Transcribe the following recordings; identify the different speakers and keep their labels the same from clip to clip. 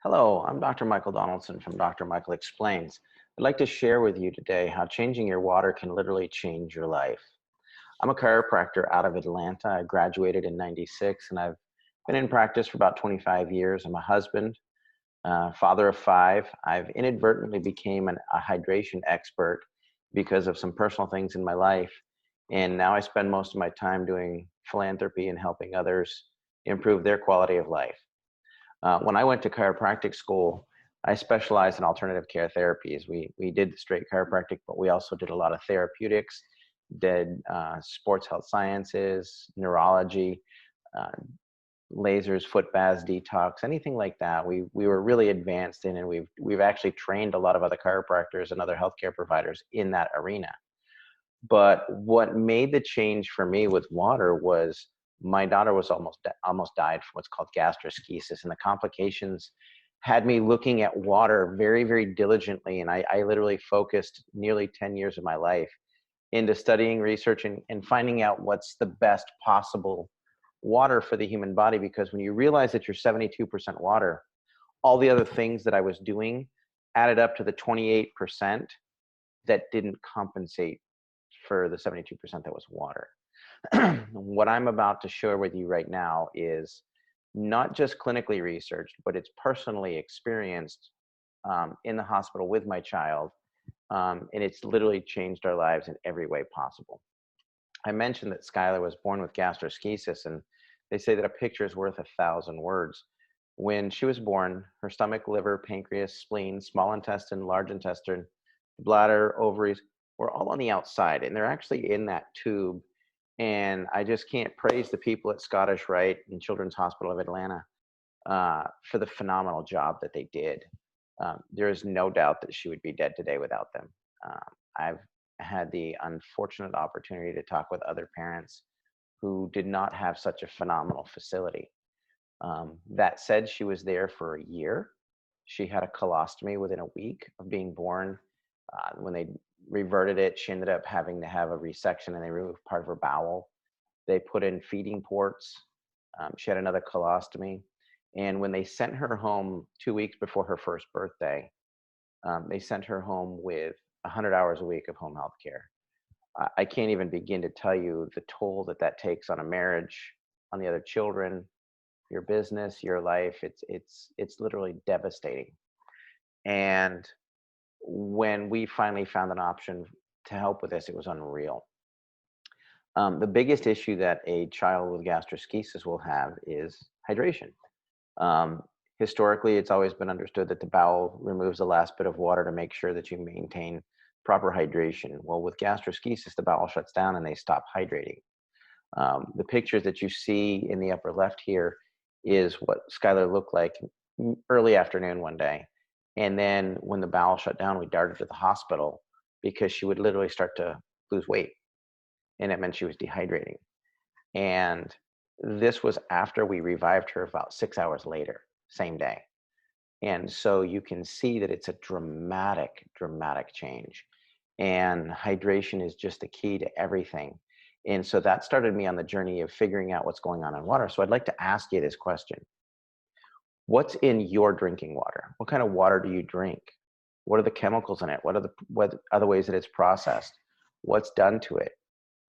Speaker 1: Hello, I'm Dr. Michael Donaldson from Dr. Michael Explains. I'd like to share with you today how changing your water can literally change your life. I'm a chiropractor out of Atlanta. I graduated in '96 and I've been in practice for about 25 years. I'm a husband, father of five. I've inadvertently became a hydration expert because of some personal things in my life. And now I spend most of my time doing philanthropy and helping others improve their quality of life. When I went to chiropractic school, I specialized in alternative care therapies. We did the straight chiropractic, but we also did a lot of therapeutics, did sports health sciences, neurology, uh, lasers, foot baths, detox, anything like that. We were really advanced in, and we've actually trained a lot of other chiropractors and other healthcare providers in that arena. But what made the change for me with water was my daughter was almost died from what's called gastroschisis, and the complications had me looking at water very, very diligently. And I literally focused nearly 10 years of my life into studying, researching, and finding out what's the best possible water for the human body. Because when you realize that you're 72% water, all the other things that I was doing added up to the 28% that didn't compensate for the 72% that was water. What I'm about to share with you right now is not just clinically researched, but it's personally experienced in the hospital with my child. And it's literally changed our lives in every way possible. I mentioned that Skylar was born with gastroschisis, and they say that a picture is worth 1,000 words. When she was born, her stomach, liver, pancreas, spleen, small intestine, large intestine, bladder, ovaries were all on the outside, and they're actually in that tube. And I just can't praise the people at Scottish Rite and Children's Hospital of Atlanta for the phenomenal job that they did. There is no doubt that she would be dead today without them. I've had the unfortunate opportunity to talk with other parents who did not have such a phenomenal facility. That said, she was there for a year. She had a colostomy within a week of being born. When they reverted it, she ended up having to have a resection, and they removed part of her bowel. They put in feeding ports. She had another colostomy. And when they sent her home 2 weeks before her first birthday, they sent her home with 100 hours a week of home health care. I can't even begin to tell you the toll that that takes on a marriage, on the other children, your business, your life. It's literally devastating. And when we finally found an option to help with this, it was unreal. The biggest issue that a child with gastroschisis will have is hydration. Um, Historically, it's always been understood that the bowel removes the last bit of water to make sure that you maintain proper hydration. Well, with gastroschisis, the bowel shuts down and they stop hydrating. The pictures that you see in the upper left here is what Skylar looked like early afternoon one day. And then when the bowel shut down, we darted to the hospital because she would literally start to lose weight. And it meant she was dehydrating. And this was after we revived her about 6 hours later, same day. And so you can see that it's a dramatic, dramatic change. And hydration is just the key to everything. And so that started me on the journey of figuring out what's going on in water. So I'd like to ask you this question. What's in your drinking water? What kind of water do you drink? What are the chemicals in it? What are the ways that it's processed? What's done to it?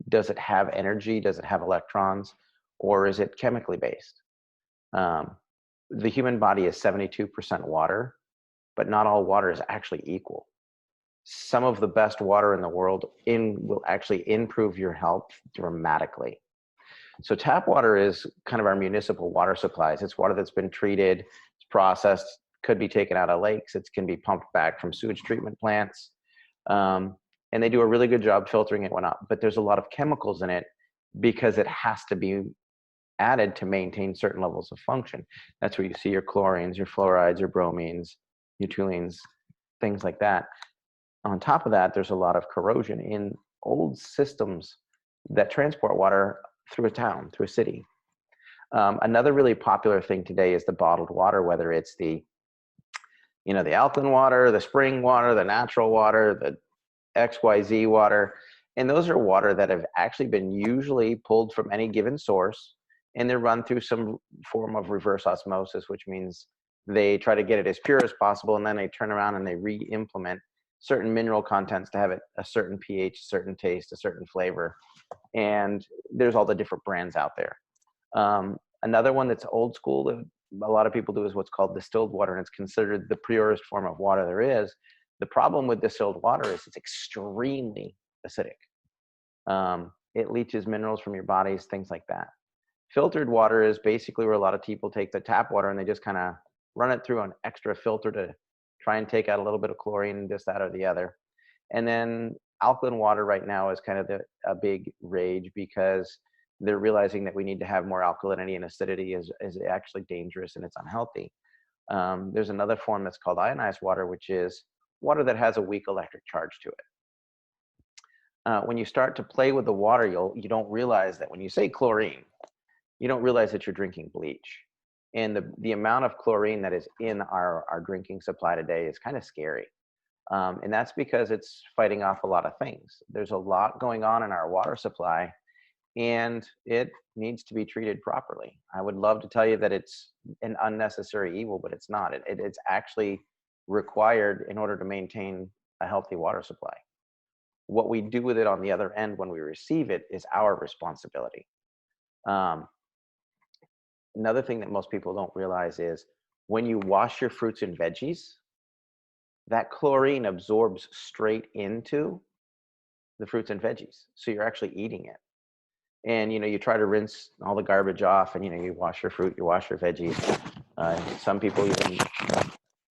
Speaker 1: Does it have energy? Does it have electrons? Or is it chemically based? The human body is 72% water, but not all water is actually equal. Some of the best water in the world will actually improve your health dramatically. So tap water is kind of our municipal water supplies. It's water that's been treated, it's processed, could be taken out of lakes, it can be pumped back from sewage treatment plants. And they do a really good job filtering it, whatnot. But there's a lot of chemicals in it because it has to be added to maintain certain levels of function. That's where you see your chlorines, your fluorides, your bromines, your toluenes, things like that. On top of that, there's a lot of corrosion in old systems that transport water through a town, through a city. Another really popular thing today is the bottled water, whether it's the alkaline water, the spring water, the natural water, the XYZ water. And those are water that have actually been usually pulled from any given source, and they're run through some form of reverse osmosis, which means They try to get it as pure as possible, and then they turn around and they re-implement certain mineral contents to have it a certain pH, a certain taste, a certain flavor. And there's all the different brands out there. Another one that's old school that a lot of people do is what's called distilled water, and it's considered the purest form of water there is. The problem with distilled water is it's extremely acidic. It leaches minerals from your bodies, things like that. Filtered water is basically where a lot of people take the tap water and they just kind of run it through an extra filter to try and take out a little bit of chlorine and this, that, or the other. And then alkaline water right now is kind of a big rage because they're realizing that we need to have more alkalinity, and acidity is actually dangerous and it's unhealthy. There's another form that's called ionized water, which is water that has a weak electric charge to it. When you start to play with the water, you don't realize that when you say chlorine, you don't realize that you're drinking bleach. And the amount of chlorine that is in our drinking supply today is kind of scary. And that's because it's fighting off a lot of things. There's a lot going on in our water supply, and it needs to be treated properly. I would love to tell you that it's an unnecessary evil, but it's not. It's actually required in order to maintain a healthy water supply. What we do with it on the other end when we receive it is our responsibility. Another thing that most people don't realize is when you wash your fruits and veggies, that chlorine absorbs straight into the fruits and veggies. So you're actually eating it. And, you try to rinse all the garbage off and, you wash your fruit, you wash your veggies. Some people even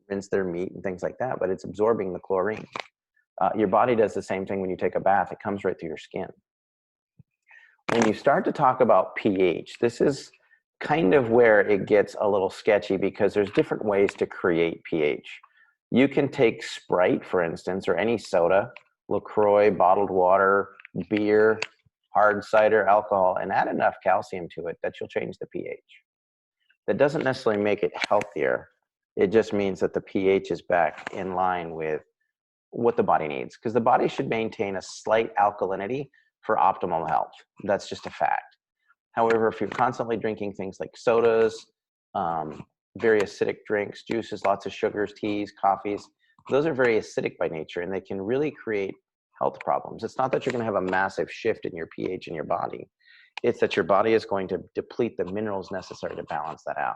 Speaker 1: rinse their meat and things like that, but it's absorbing the chlorine. Your body does the same thing when you take a bath. It comes right through your skin. When you start to talk about pH, this is kind of where it gets a little sketchy because there's different ways to create pH. You can take Sprite, for instance, or any soda, LaCroix, bottled water, beer, hard cider, alcohol, and add enough calcium to it that you'll change the pH. That doesn't necessarily make it healthier. It just means that the pH is back in line with what the body needs, because the body should maintain a slight alkalinity for optimal health. That's just a fact. However, if you're constantly drinking things like sodas, very acidic drinks, juices, lots of sugars, teas, coffees, those are very acidic by nature, and they can really create health problems. It's not that you're going to have a massive shift in your pH in your body. It's that your body is going to deplete the minerals necessary to balance that out.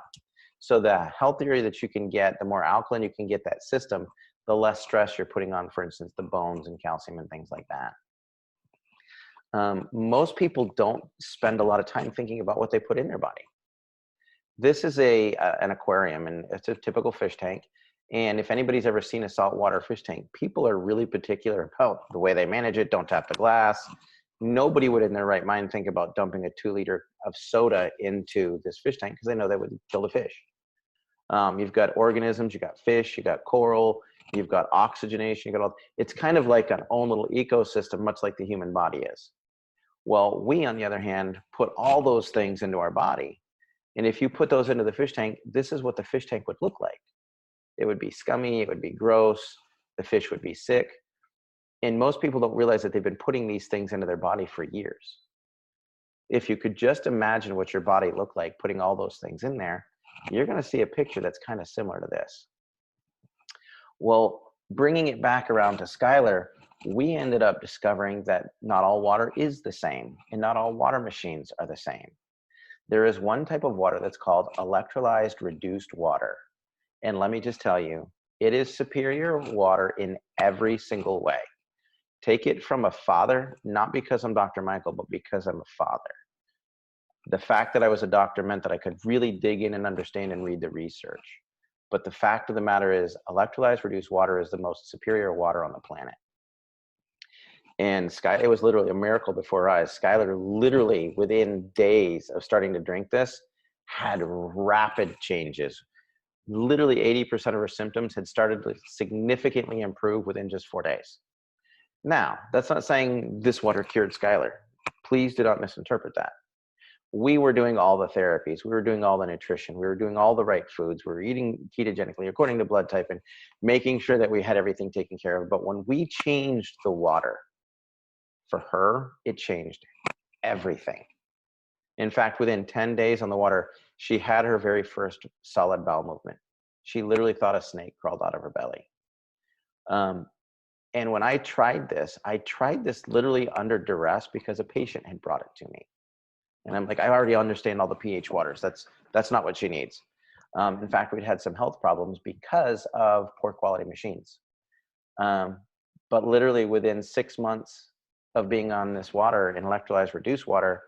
Speaker 1: So the healthier that you can get, the more alkaline you can get that system, the less stress you're putting on, for instance, the bones and calcium and things like that. Most people don't spend a lot of time thinking about what they put in their body. This is an aquarium, and it's a typical fish tank. And if anybody's ever seen a saltwater fish tank, people are really particular about the way they manage it. Don't tap the glass. Nobody would in their right mind think about dumping a 2 liter of soda into this fish tank because they know that would kill the fish. You've got organisms, you've got fish, you've got coral, you've got oxygenation, it's kind of like an own little ecosystem, much like the human body is. Well, we, on the other hand, put all those things into our body. And if you put those into the fish tank, this is what the fish tank would look like. It would be scummy, it would be gross, the fish would be sick. And most people don't realize that they've been putting these things into their body for years. If you could just imagine what your body looked like putting all those things in there, you're going to see a picture that's kind of similar to this. Well, bringing it back around to Skylar, we ended up discovering that not all water is the same, and not all water machines are the same. There is one type of water that's called electrolyzed reduced water. And let me just tell you, it is superior water in every single way. Take it from a father, not because I'm Dr. Michael, but because I'm a father. The fact that I was a doctor meant that I could really dig in and understand and read the research. But the fact of the matter is, electrolyzed reduced water is the most superior water on the planet. And it was literally a miracle before our eyes. Skylar literally, within days of starting to drink this, had rapid changes. Literally 80% of her symptoms had started to significantly improve within just 4 days. Now, that's not saying this water cured Skylar. Please do not misinterpret that. We were doing all the therapies. We were doing all the nutrition. We were doing all the right foods. We were eating ketogenically according to blood type and making sure that we had everything taken care of. But when we changed the water for her, it changed everything. In fact, within 10 days on the water, she had her very first solid bowel movement. She literally thought a snake crawled out of her belly. Um, and when I tried this literally under duress because a patient had brought it to me. And I'm like, I already understand all the pH waters. That's not what she needs. In fact, we'd had some health problems because of poor quality machines. Um, but literally within 6 months of being on this water, in electrolyzed reduced water,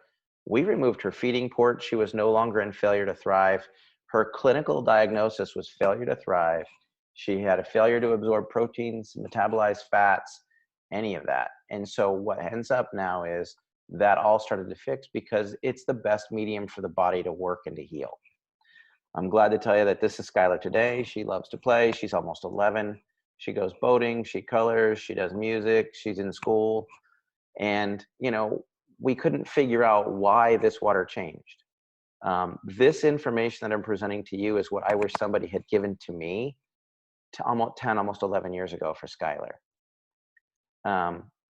Speaker 1: we removed her feeding port. She was no longer in failure to thrive. Her clinical diagnosis was failure to thrive. She had a failure to absorb proteins, metabolize fats, any of that. And so what ends up now is that all started to fix because it's the best medium for the body to work and to heal. I'm glad to tell you that this is Skylar today. She loves to play. She's almost 11. She goes boating, she colors, she does music, she's in school. And, you know, we couldn't figure out why this water changed. This information that I'm presenting to you is what I wish somebody had given to me to almost 10, almost 11 years ago for Skylar.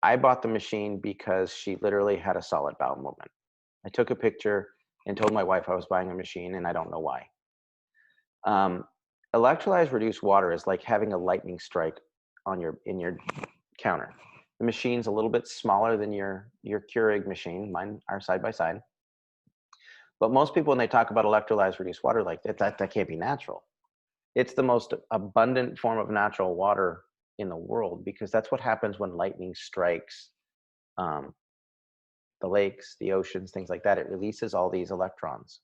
Speaker 1: I bought the machine because she literally had a solid bowel movement. I took a picture and told my wife I was buying a machine, and I don't know why. Electrolyzed reduced water is like having a lightning strike on in your counter. The machine's a little bit smaller than your Keurig machine. Mine are side by side. But most people, when they talk about electrolyzed reduced water like that can't be natural. It's the most abundant form of natural water in the world because that's what happens when lightning strikes the lakes, the oceans, things like that. It releases all these electrons.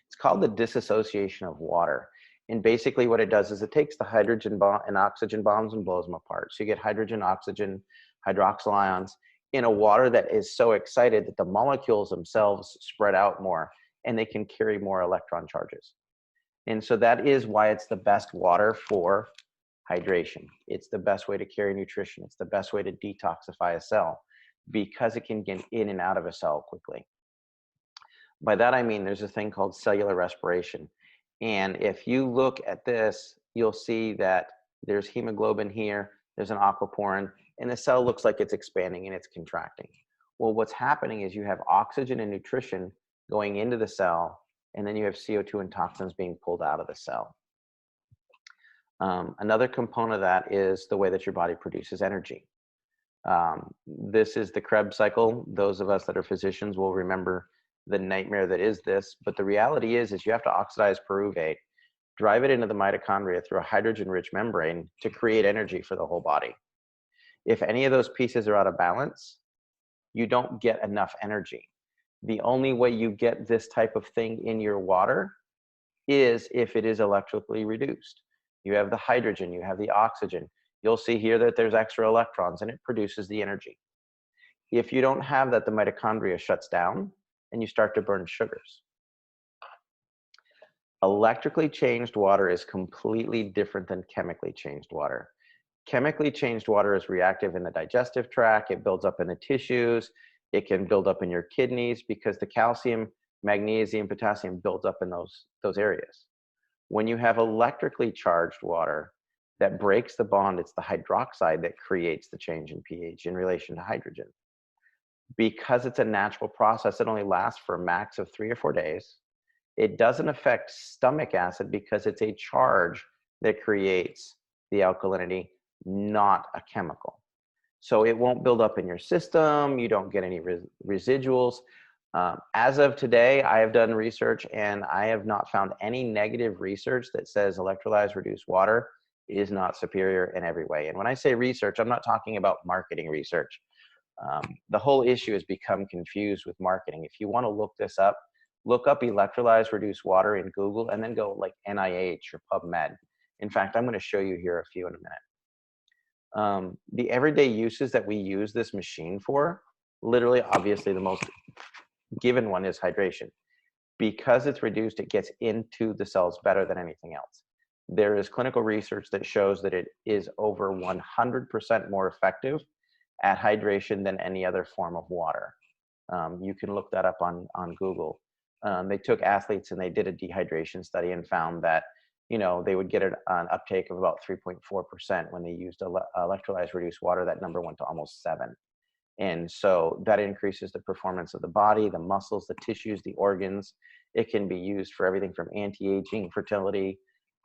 Speaker 1: It's called the dissociation of water. And basically what it does is it takes the hydrogen and oxygen bombs and blows them apart. So you get hydrogen, oxygen, hydroxyl ions in a water that is so excited that the molecules themselves spread out more and they can carry more electron charges. And so that is why it's the best water for hydration. It's the best way to carry nutrition. It's the best way to detoxify a cell because it can get in and out of a cell quickly. By that, I mean, there's a thing called cellular respiration. And if you look at this, you'll see that there's hemoglobin here, there's an aquaporin, and the cell looks like it's expanding and it's contracting. Well, what's happening is you have oxygen and nutrition going into the cell, and then you have CO2 and toxins being pulled out of the cell. Another component of that is the way that your body produces energy. This is the Krebs cycle. Those of us that are physicians will remember the nightmare that is this, but the reality is you have to oxidize pyruvate, drive it into the mitochondria through a hydrogen-rich membrane to create energy for the whole body. If any of those pieces are out of balance, you don't get enough energy. The only way you get this type of thing in your water is if it is electrically reduced. You have the hydrogen, you have the oxygen. You'll see here that there's extra electrons and it produces the energy. If you don't have that, the mitochondria shuts down and you start to burn sugars. Electrically changed water is completely different than chemically changed water. Chemically changed water is reactive in the digestive tract. It builds up in the tissues. It can build up in your kidneys because the calcium, magnesium, potassium builds up in those areas. When you have electrically charged water that breaks the bond, it's the hydroxide that creates the change in pH in relation to hydrogen. Because it's a natural process, it only lasts for a max of 3 or 4 days. It doesn't affect stomach acid because it's a charge that creates the alkalinity, not a chemical. So it won't build up in your system. You don't get any residuals. As of today, I have done research and I have not found any negative research that says electrolyzed reduced water is not superior in every way. And when I say research, I'm not talking about marketing research. The whole issue has become confused with marketing. If you want to look this up, look up electrolyzed reduced water in Google and then go like NIH or PubMed. In fact, I'm going to show you here a few in a minute. The everyday uses that we use this machine for, literally, obviously, the most given one is hydration. Because it's reduced, it gets into the cells better than anything else. There is clinical research that shows that it is over 100% more effective at hydration than any other form of water. You can look that up on Google. They took athletes and they did a dehydration study and found that, you know, they would get an uptake of about 3.4%. When they used electrolyzed reduced water, that number went to almost 7. And so that increases the performance of the body, the muscles, the tissues, the organs. It can be used for everything from anti-aging, fertility,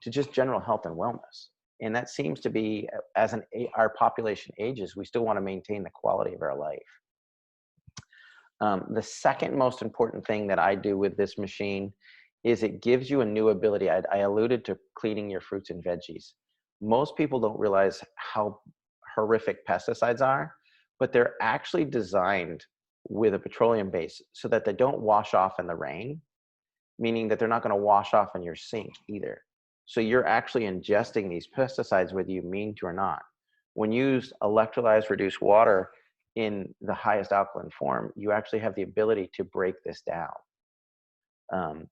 Speaker 1: to just general health and wellness. And that seems to be, as our population ages, we still want to maintain the quality of our life. The second most important thing that I do with this machine is it gives you a new ability. I alluded to cleaning your fruits and veggies. Most people don't realize how horrific pesticides are, but they're actually designed with a petroleum base so that they don't wash off in the rain, meaning that they're not going to wash off in your sink either. So you're actually ingesting these pesticides whether you mean to or not. When you use electrolyzed reduced water in the highest alkaline form, you actually have the ability to break this down.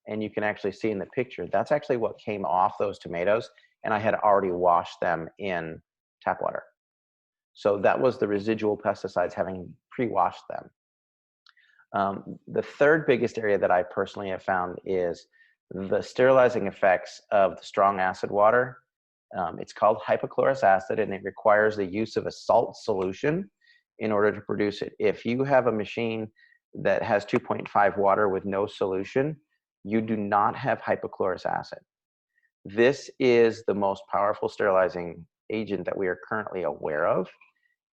Speaker 1: And you can actually see in the picture, that's actually what came off those tomatoes, and I had already washed them in tap water. So that was the residual pesticides having pre-washed them. The third biggest area that I personally have found is the sterilizing effects of the strong acid water. It's called hypochlorous acid, and it requires the use of a salt solution in order to produce it. If you have a machine that has 2.5 water with no solution, you do not have hypochlorous acid. This is the most powerful sterilizing agent that we are currently aware of.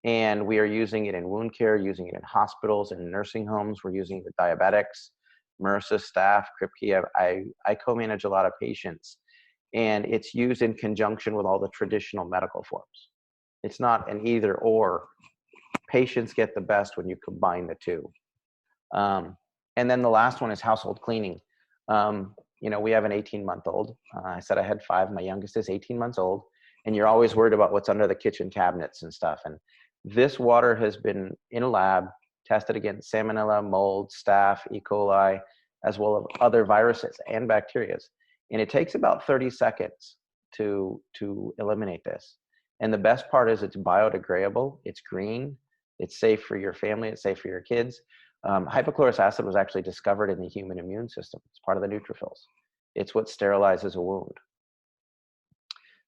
Speaker 1: And we are using it in wound care, using it in hospitals and nursing homes. We're using it with diabetics, MRSA staff, Kripke. I co-manage a lot of patients, and it's used in conjunction with all the traditional medical forms. It's not an either or. Patients get the best when you combine the two. And then the last one is household cleaning. You know, we have an 18-month-old. I said I had 5. My youngest is 18 months old. And you're always worried about what's under the kitchen cabinets and stuff. And this water has been in a lab, tested against salmonella, mold, staph, E. coli, as well as other viruses and bacteria. And it takes about 30 seconds to eliminate this. And the best part is it's biodegradable, it's green, it's safe for your family, it's safe for your kids. Hypochlorous acid was actually discovered in the human immune system. It's part of the neutrophils. It's what sterilizes a wound.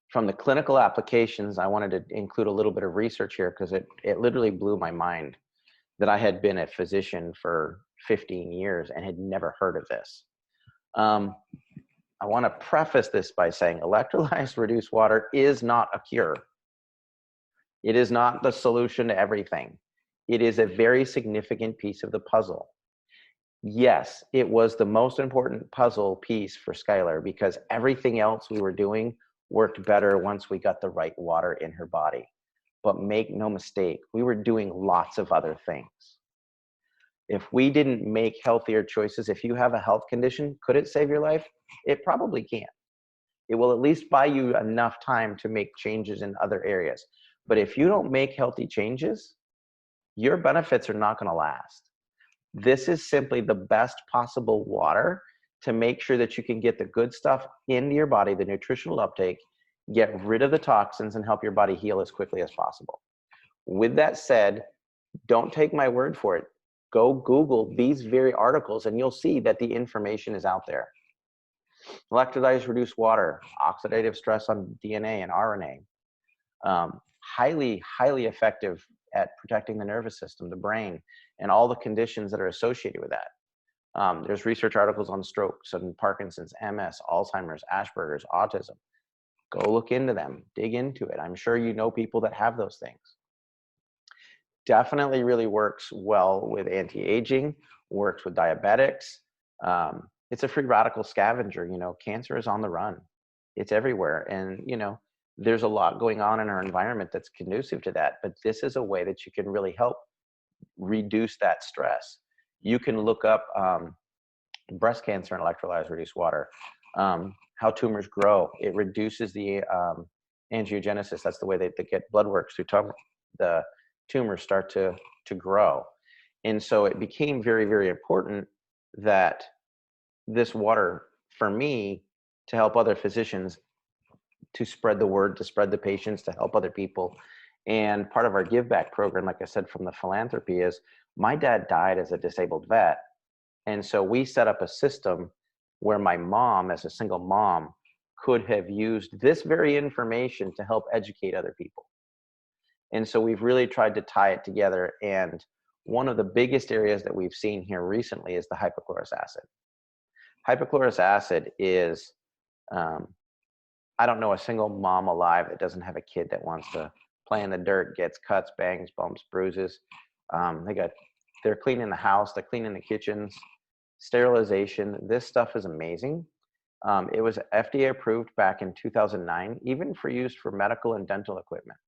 Speaker 1: From the clinical applications, I wanted to include a little bit of research here because it literally blew my mind that I had been a physician for 15 years and had never heard of this. I want to preface this by saying electrolyzed reduced water is not a cure. It is not the solution to everything. It is a very significant piece of the puzzle. Yes, it was the most important puzzle piece for Skylar because everything else we were doing worked better once we got the right water in her body. But make no mistake, we were doing lots of other things. If we didn't make healthier choices, if you have a health condition, could it save your life? It probably can. It will at least buy you enough time to make changes in other areas. But if you don't make healthy changes, your benefits are not going to last. This is simply the best possible water to make sure that you can get the good stuff into your body, the nutritional uptake, get rid of the toxins, and help your body heal as quickly as possible. With that said, don't take my word for it. Go Google these very articles and you'll see that the information is out there. Electrolyzed reduced water, oxidative stress on DNA and RNA. Highly, highly effective at protecting the nervous system, the brain, and all the conditions that are associated with that. There's research articles on strokes and Parkinson's, MS, Alzheimer's, Asperger's, autism. Go look into them, dig into it. I'm sure you know people that have those things. Definitely really works well with anti-aging, works with diabetics. It's a free radical scavenger. You know, cancer is on the run. It's everywhere. And, you know, there's a lot going on in our environment that's conducive to that. But this is a way that you can really help reduce that stress. You can look up breast cancer and electrolyzed reduced water, how tumors grow. It reduces the angiogenesis. That's the way they get blood works through the tumors start to grow. And so it became very, very important that this water, for me, to help other physicians, to spread the word, to spread the patients, to help other people. And part of our give back program, like I said, from the philanthropy is my dad died as a disabled vet. And so we set up a system where my mom, as a single mom, could have used this very information to help educate other people. And so we've really tried to tie it together. And one of the biggest areas that we've seen here recently is the hypochlorous acid. Hypochlorous acid is I don't know a single mom alive that doesn't have a kid that wants to play in the dirt, gets cuts, bangs, bumps, bruises. They're cleaning the house, they're cleaning the kitchens, sterilization. This stuff is amazing. It was FDA approved back in 2009, even for use for medical and dental equipment.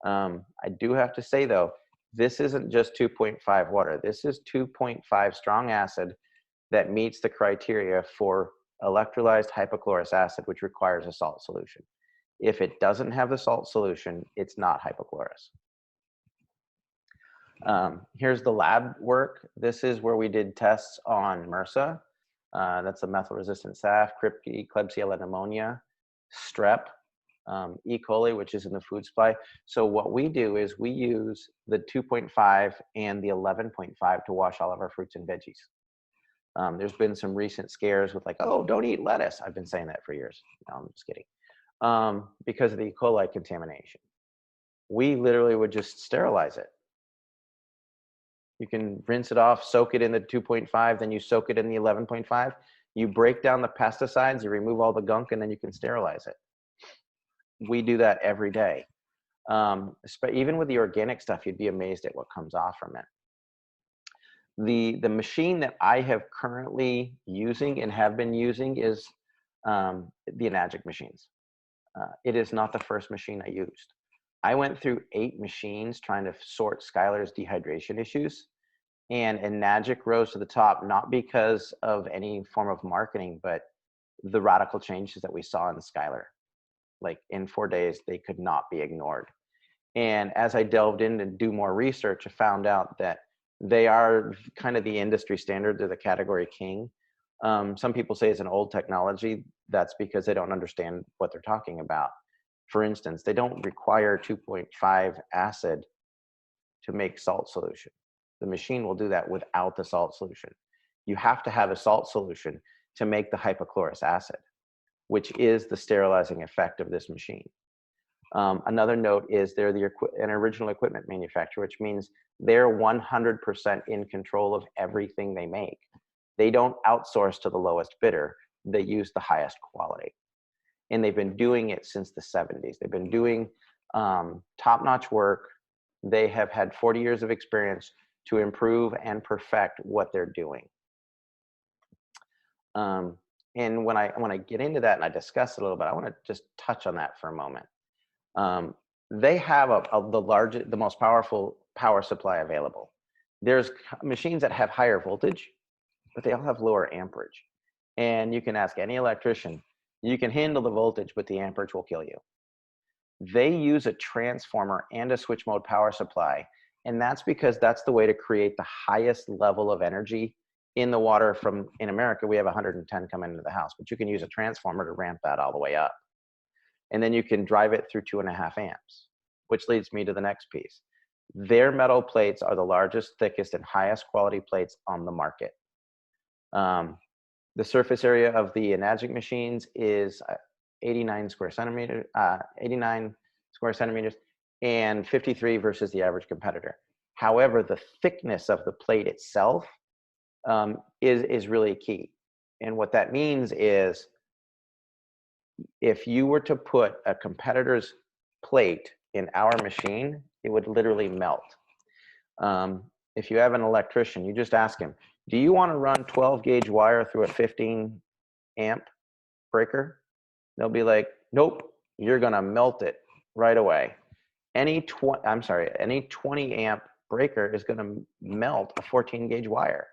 Speaker 1: I do have to say though, this isn't just 2.5 water. This is 2.5 strong acid that meets the criteria for electrolyzed hypochlorous acid, which requires a salt solution. If it doesn't have the salt solution, it's not hypochlorous. Here's the lab work. This is where we did tests on MRSA. That's a methyl-resistant staph, Klebsiella pneumonia, strep, E. coli, which is in the food supply. So what we do is we use the 2.5 and the 11.5 to wash all of our fruits and veggies. There's been some recent scares with like, oh, don't eat lettuce. I've been saying that for years. No, I'm just kidding. Because of the E. coli contamination. We literally would just sterilize it. You can rinse it off, soak it in the 2.5, then you soak it in the 11.5. You break down the pesticides, you remove all the gunk, and then you can sterilize it. We do that every day. Even with the organic stuff, you'd be amazed at what comes off from it. The machine that I have currently using and have been using is the Enagic machines. It is not the first machine I used. I went through 8 machines trying to sort Skylar's dehydration issues, and Enagic rose to the top, not because of any form of marketing, but the radical changes that we saw in Skylar. Like in 4 days, they could not be ignored. And as I delved in to do more research, I found out that they are kind of the industry standard. They're the category king. Some people say it's an old technology. That's because they don't understand what they're talking about. For instance, they don't require 2.5 acid to make salt solution. The machine will do that without the salt solution. You have to have a salt solution to make the hypochlorous acid, which is the sterilizing effect of this machine. Another note is they're an original equipment manufacturer, which means they're 100% in control of everything they make. They don't outsource to the lowest bidder. They use the highest quality. And they've been doing it since the 70s. They've been doing top-notch work. They have had 40 years of experience to improve and perfect what they're doing. And when I get into that and I discuss it a little bit, I want to just touch on that for a moment. They have the most powerful power supply available. There's machines that have higher voltage, but they all have lower amperage. And you can ask any electrician, you can handle the voltage, but the amperage will kill you. They use a transformer and a switch mode power supply. And that's because that's the way to create the highest level of energy in the water. In America, we have 110 coming into the house, but you can use a transformer to ramp that all the way up. And then you can drive it through 2.5 amps, which leads me to the next piece. Their metal plates are the largest, thickest, and highest quality plates on the market. The surface area of the Enagic machines is 89 square centimeters, and 53 versus the average competitor. However, the thickness of the plate itself is really key. And what that means is if you were to put a competitor's plate in our machine, it would literally melt. If you have an electrician, you just ask him, do you want to run 12 gauge wire through a 15 amp breaker? They'll be like, nope, you're going to melt it right away. Any 20 amp breaker is going to melt a 14 gauge wire.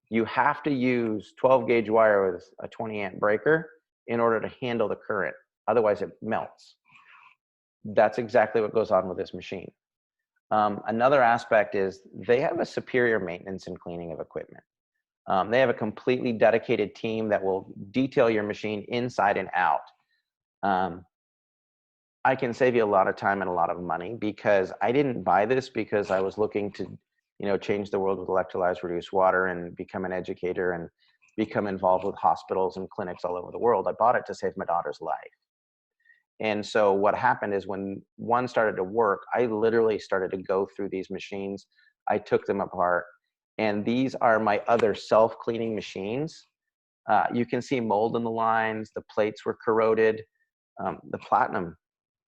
Speaker 1: You have to use 12 gauge wire with a 20 amp breaker in order to handle the current. Otherwise it melts. That's exactly what goes on with this machine. Another aspect is they have a superior maintenance and cleaning of equipment. They have a completely dedicated team that will detail your machine inside and out. I can save you a lot of time and a lot of money because I didn't buy this because I was looking to, change the world with electrolyzed reduced water and become an educator and become involved with hospitals and clinics all over the world. I bought it to save my daughter's life. And so what happened is when one started to work, I literally started to go through these machines. I took them apart, and these are my other self-cleaning machines. You can see mold in the lines. The plates were corroded. The platinum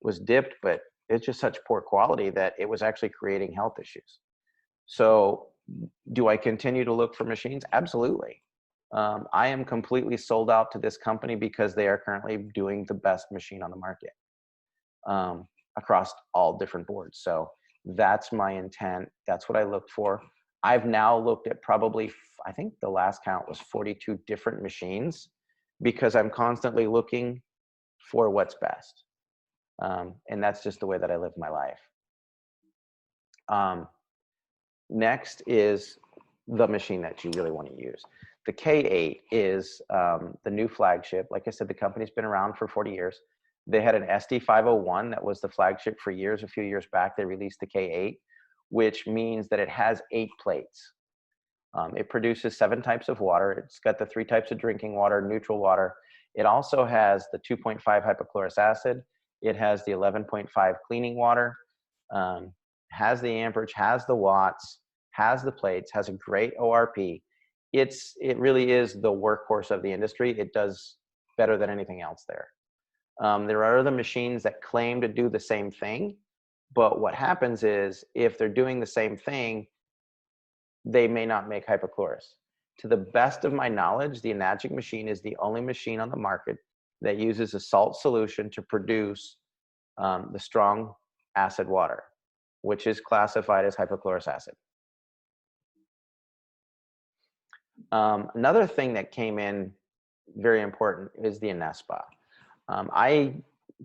Speaker 1: was dipped, but it's just such poor quality that it was actually creating health issues. So do I continue to look for machines? Absolutely. I am completely sold out to this company because they are currently doing the best machine on the market, across all different boards. So that's my intent. That's what I look for. I've now looked at probably, I think the last count was 42 different machines, because I'm constantly looking for what's best. And that's just the way that I live my life. Next is the machine that you really want to use. The K8 is the new flagship. Like I said, the company's been around for 40 years. They had an SD501 that was the flagship for years. A few years back, they released the K8, which means that it has 8 plates. It produces 7 types of water. It's got the 3 types of drinking water, neutral water. It also has the 2.5 hypochlorous acid. It has the 11.5 cleaning water, has the amperage, has the watts, has the plates, has a great ORP. It really is the workhorse of the industry. It does better than anything else there. There are other machines that claim to do the same thing, but what happens is if they're doing the same thing, they may not make hypochlorous. To the best of my knowledge, the Enagic machine is the only machine on the market that uses a salt solution to produce the strong acid water, which is classified as hypochlorous acid. Another thing that came in very important is the Enespa. I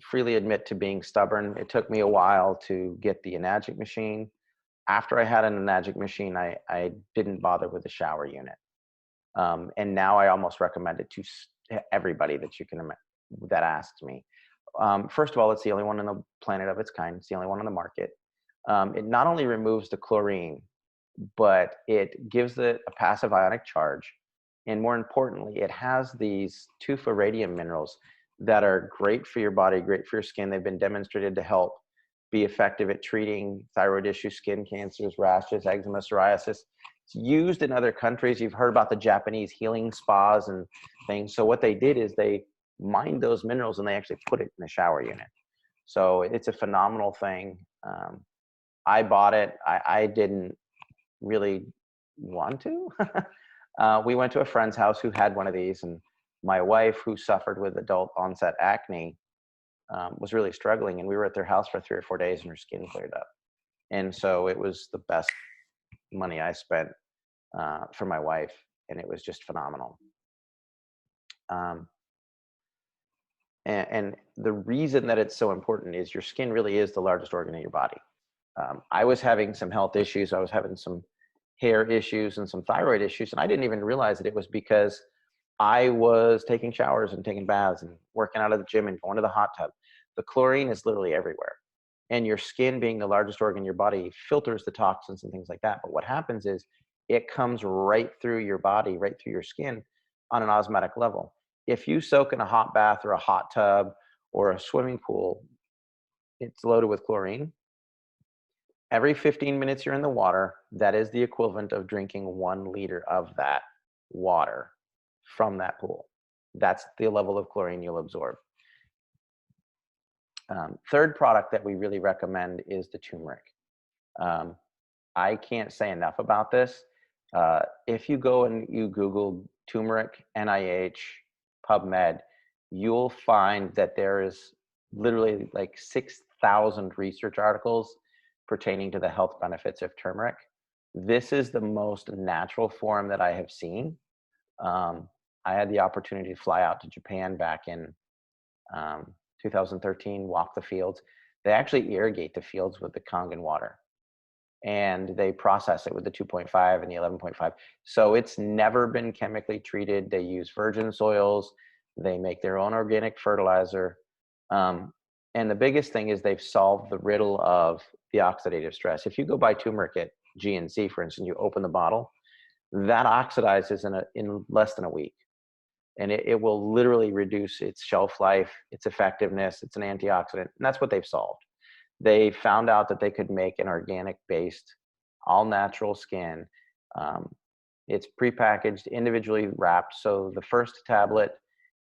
Speaker 1: freely admit to being stubborn. It took me a while to get the Enagic machine. After I had an Enagic machine, I didn't bother with the shower unit. And now I almost recommend it to everybody that that asks me. First of all, it's the only one on the planet of its kind. It's the only one on the market. It not only removes the chlorine, but it gives it a passive ionic charge. And more importantly, it has these tufa-radium minerals that are great for your body, great for your skin. They've been demonstrated to help be effective at treating thyroid issues, skin cancers, rashes, eczema, psoriasis. It's used in other countries. You've heard about the Japanese healing spas and things. So what they did is they mined those minerals and they actually put it in the shower unit. So it's a phenomenal thing. I bought it. I didn't really want to. We went to a friend's house who had one of these, and my wife, who suffered with adult onset acne, was really struggling, and we were at their house for 3 or 4 days and her skin cleared up. And so it was the best money I spent for my wife, and it was just phenomenal. And the reason that it's so important is your skin really is the largest organ in your body. I was having some health issues. I was having some hair issues and some thyroid issues, and I didn't even realize that it was because I was taking showers and taking baths and working out of the gym and going to the hot tub. The chlorine is literally everywhere. And your skin, being the largest organ in your body, filters the toxins and things like that. But what happens is it comes right through your body, right through your skin on an osmotic level. If you soak in a hot bath or a hot tub or a swimming pool, it's loaded with chlorine. Every 15 minutes you're in the water, that is the equivalent of drinking 1 liter of that water from that pool. That's the level of chlorine you'll absorb. Third product that we really recommend is the turmeric. I can't say enough about this. If you go and you Google turmeric, NIH, PubMed, you'll find that there is literally like 6,000 research articles pertaining to the health benefits of turmeric. This is the most natural form that I have seen. I had the opportunity to fly out to Japan back in 2013, walk the fields. They actually irrigate the fields with the Kangen water, and they process it with the 2.5 and the 11.5. So it's never been chemically treated. They use virgin soils. They make their own organic fertilizer. And the biggest thing is they've solved the riddle of the oxidative stress. If you go buy turmeric at GNC, for instance, you open the bottle, that oxidizes in less than a week. And it will literally reduce its shelf life, its effectiveness. It's an antioxidant, and that's what they've solved. They found out that they could make an organic-based, all-natural skin. It's prepackaged, individually wrapped, so the first tablet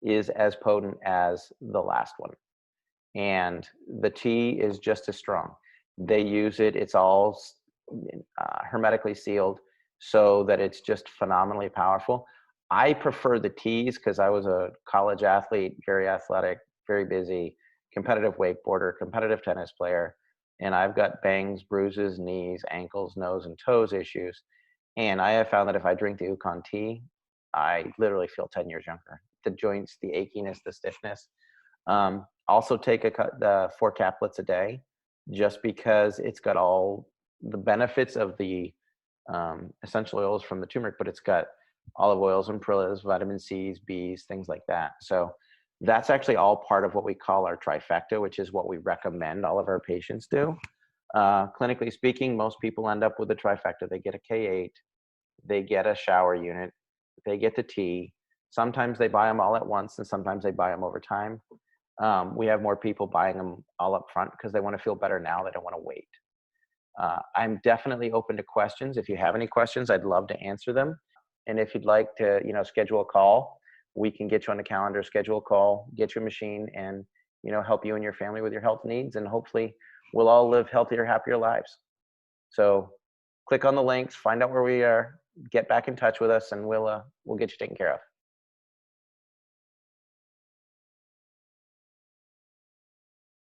Speaker 1: is as potent as the last one. and the tea is just as strong. They use it, it's all hermetically sealed so that it's just phenomenally powerful. I prefer the teas because I was a college athlete, very athletic, very busy, competitive wakeboarder, competitive tennis player, and I've got bangs, bruises, knees, ankles, nose, and toes issues. And I have found that if I drink the Yukon tea, I literally feel 10 years younger. The joints, the achiness, the stiffness. Also take the 4 caplets a day, just because it's got all the benefits of the essential oils from the turmeric, but it's got olive oils and pearls, vitamin C's, B's, things like that. So that's actually all part of what we call our trifecta, which is what we recommend all of our patients do. Clinically speaking, most people end up with a trifecta. They get a K8, they get a shower unit, they get the tea. Sometimes they buy them all at once, and sometimes they buy them over time. We have more people buying them all up front because they want to feel better now. They don't want to wait. I'm definitely open to questions. If you have any questions, I'd love to answer them. And if you'd like to, schedule a call, we can get you on the calendar, schedule a call, get you a machine, and, help you and your family with your health needs. And hopefully we'll all live healthier, happier lives. So click on the links, find out where we are, get back in touch with us, and we'll get you taken care of.